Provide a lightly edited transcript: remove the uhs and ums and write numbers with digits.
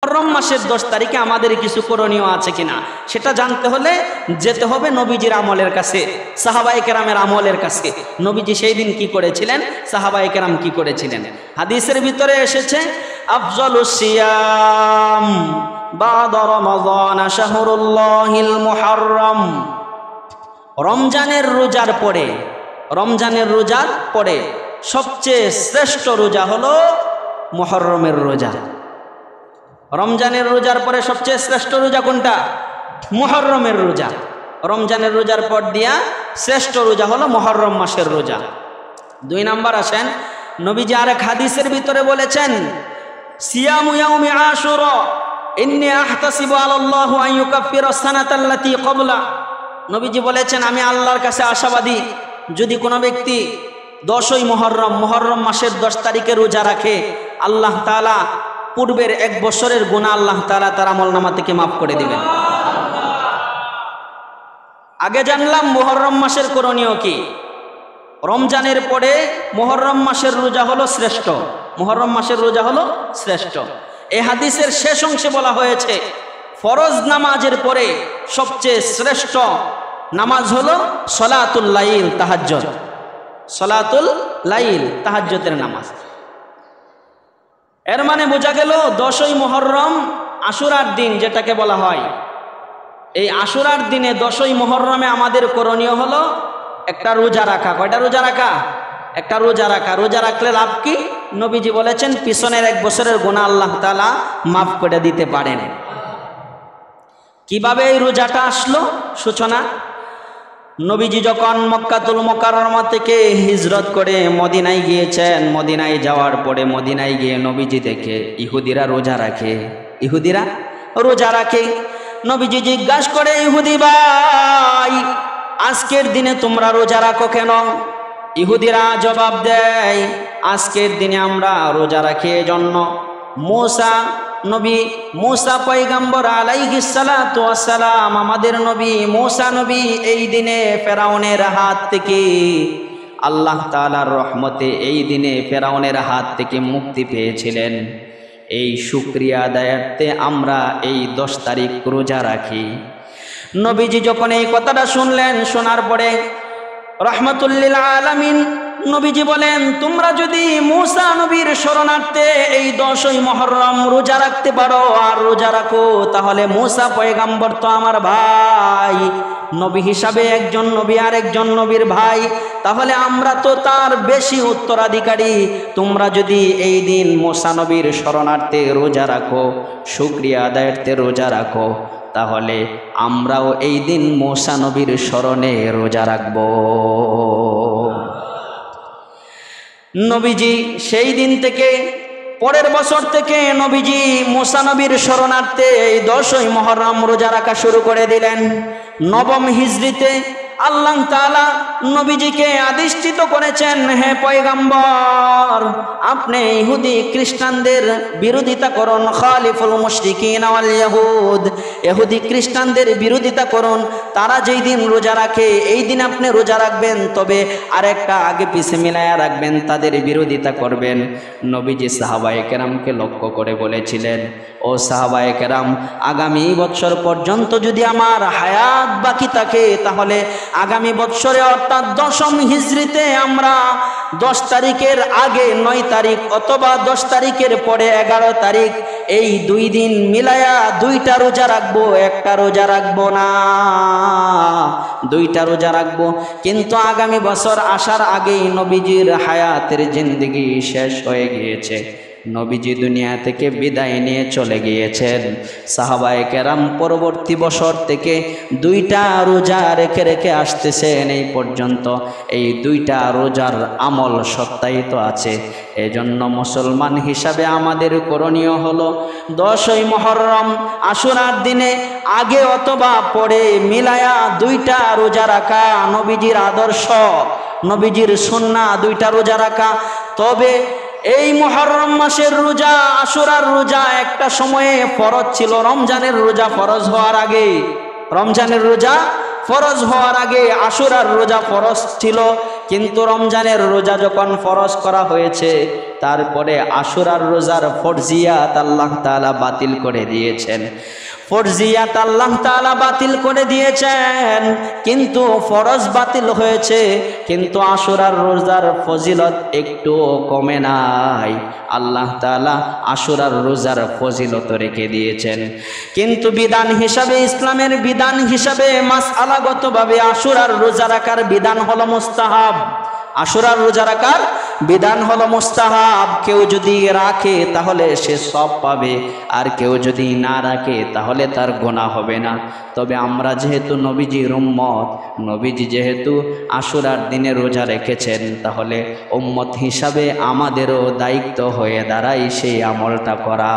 মুহররম মাসের 10 তারিখে আমাদের কিছু করণীয় আছে কিনা সেটা জানতে হলে যেতে হবে নবীজির আমলের কাছে, সাহাবায়ে কেরামের আমলের কাছে। নবীজি সেই দিন কি করেছিলেন, সাহাবায়ে কেরাম কি করেছিলেন। হাদিসের ভিতরে এসেছে আফজালুস সিয়াম বাদা রমাদান শাহরুল্লাহিল মুহররম। রমজানের রোজার পরে, রমজানের রোজার পরে সবচেয়ে শ্রেষ্ঠ রোজা হলো মুহররমের রোজা। রমজানের রোজার পরে সবচেয়ে শ্রেষ্ঠ রোজা কোনটা? মুহররমের রোজা। রমজানের রোজার পর দিয়া শ্রেষ্ঠ রোজা হলো মুহররম মাসের রোজা। 2 নাম্বার আসেন, নবীজি আরেক হাদিসের ভিতরে বলেছেন সিয়ামু ইয়াউমি আশুরা ইন্নী আহতাসিবু আলাল্লাহি আন ইউকাফিরা সানাতাল্লাতী ক্বাবলা। নবীজি বলেছেন আমি আল্লাহর কাছে আশাবাদী, যদি কোনো ব্যক্তি 10ই মুহররম, মুহররম মাসের 10 তারিখে রোজা রাখে, আল্লাহ তাআলা পূর্বের 1 বছরের গুনাহ আল্লাহ তাআলা তার আমলনামা থেকে মাফ করে দিবেন। আগে জানলাম মুহররম মাসের করণীয় কি। রমজানের পরে মুহররম মাসের রোজা হলো শ্রেষ্ঠ, মুহররম মাসের রোজা হলো শ্রেষ্ঠ। এই হাদিসের শেষ অংশে বলা হয়েছে ফরজ নামাজের পরে সবচেয়ে শ্রেষ্ঠ নামাজ হলো সলাতুল লাইল, তাহাজ্জুদ। সলাতুল লাইল, তাহাজ্জুদের নামাজ। এর মানে বোঝা গেল 10ই মুহররম আশুরার দিন যেটাকে বলা হয়, এই আশুরার দিনে 10ই মুহররমে আমাদের করণীয় হলো একটা রোজা রাখা। কয়টা রোজা রাখা? একটা রোজা রাখা। রোজা রাখলে লাভ কি? নবীজি বলেছেন পিছনের 1 বছরের গুনাহ আল্লাহ তাআলা মাফ করে দিতে পারেন। কিভাবে এই রোজাটা আসলো? সূচনা, নবীজি যখন মক্কাতুল মুকাররমা থেকে হিজরত করে মদিনায় গিয়েছেন, মদিনায় যাওয়ার পরে মদিনায় গিয়ে নবীজি দেখে ইহুদিরা রোজা রাখে, ইহুদিরা রোজা রাখে। নবীজি জিজ্ঞাসা করে ইহুদি ভাই আজকের দিনে তোমরা রোজা রাখো কেন? ইহুদিরা জবাব দেয় আজকের দিনে আমরা রোজা রাখি এজন্য মুসা নবী, মুসা পয়গম্বর আলাইহিস সালাতু ওয়াস সালাম, আমাদের নবী মুসা নবী এই দিনে ফেরাউনের হাত থেকে, আল্লাহ তাআলার রহমতে এই দিনে ফেরাউনের হাত থেকে মুক্তি পেয়েছিলেন। এই শুকরিয়া আদায়ার্থে আমরা এই 10 তারিখ রোজা রাখি। নবীজি যখন এই কথাটা শুনলেন, শোনার পরে রাহমাতুল লিল আলামিন নবীজি বলেন তোমরা যদি মুসা নবীর শরণার্থে এই 10ই মুহররম রোজা রাখতে পারো আর রোজা রাখো, তাহলে মুসা পয়গম্বর তো আমার ভাই, নবী হিসাবে একজন নবী আর একজন নবীর ভাই, তাহলে আমরা তো তার বেশি উত্তরাধিকারী। তোমরা যদি এই দিন মুসা নবীর শরণার্থে রোজা রাখো, শুকরিয়া আদায়ার্থে রোজা রাখো, তাহলে আমরাও এই দিন মুসা নবীর শরণে রোজা রাখব। নবীজি সেই দিন থেকে, পরের বছর থেকে নবীজি মুসা নবীর শরণার্থে এই 10ই মুহররম রোজা রাখা শুরু করে দিলেন। 9ম হিজরিতে আল্লাহ তাআলা নবীজিকে আদিষ্টিত করেছেন, হে পয়গম্বর আপনি ইহুদি খ্রিস্টানদের বিরোধিতা করুন, খালিফুল মুশরিকিন ওয়াল ইয়াহুদ, ইহুদি খ্রিস্টানদের বিরোধিতা করুন। তারা যেই দিন রোজা রাখে এই দিন আপনি রোজা রাখবেন, তবে আরেকটা আগে পিছে মিলায়া রাখবেন, তাদের বিরোধিতা করবেন। নবীজি সাহাবায়ে কেরামকে লক্ষ্য করে বলেছিলেন, ও সাহাবায়ে কেরাম আগামী বছর পর্যন্ত যদি আমার হায়াত বাকি থাকে, তাহলে আগামী বছরে অর্থাৎ 10ম হিজরিতে আমরা 10 তারিখের আগে 9 তারিখ অথবা 10 তারিখের পরে 11 তারিখ এই 2 দিন মিলায়া 2টা রোজা রাখবো, একটা রোজা রাখবো না, 2টা রোজা রাখবো। কিন্তু আগামী বছর আসার আগেই নবীজির হায়াতের জিন্দেগি শেষ হয়ে গিয়েছে, নবীজি দুনিয়া থেকে বিদায় নিয়ে চলে গিয়েছেন। সাহাবায়ে কেরাম পরবর্তী বছর থেকে 2টা রোজা রেখে রেখে আসতেছেন, এই পর্যন্ত এই 2টা রোজার আমল সত্যায়িত আছে। এজন্য মুসলমান হিসাবে আমাদের করণীয় হলো 10ই মুহররম আশুরার দিনে আগে অথবা পরে মিলায়া 2টা রোজা রাখা, নবীজির আদর্শ, নবীজির সুন্নাহ 2টা রোজা রাখা। তবে এই মুহররম মাসের রোজা, আশুরার রোজা একটা সময়ে ফরজ ছিল, রমজানের রোজা ফরজ হওয়ার আগে, রমজানের রোজা ফরজ হওয়ার আগে আশুরার রোজা ফরজ ছিল। কিন্তু রমজানের রোজা যখন ফরজ করা হয়েছে, তারপরে আশুরার রোজার ফরজিয়াত আল্লাহ তাআলা বাতিল করে দিয়েছেন। ফরজিয়াত আল্লাহ তাআলা বাতিল করে দিয়েছেন, কিন্তু ফরজ বাতিল হয়েছে, কিন্তু আশুরার রোজার ফজিলত একটু কমে নাই। আল্লাহ তাআলা আশুরার রোজার ফজিলত রেখে দিয়েছেন, কিন্তু বিধান হিসাবে, ইসলামের বিধান হিসাবে মাসআলাগতভাবে আশুরার রোজা রাখার বিধান হলো মুস্তাহাব। আশুরার রোজা রাখার বিধান হলো মুস্তাহাব। কেউ যদি রাখে তাহলে সে সওয়াব পাবে, আর কেউ যদি না রাখে তাহলে তার গুনাহ হবে না। তবে আমরা যেহেতু নবীজির উম্মত, নবীজি যেহেতু আশুরার দিনে রোজা রেখেছেন, তাহলে উম্মত হিসাবে আমাদেরও দায়িত্ব হয়ে দাঁড়ায় সেই আমলটা করা।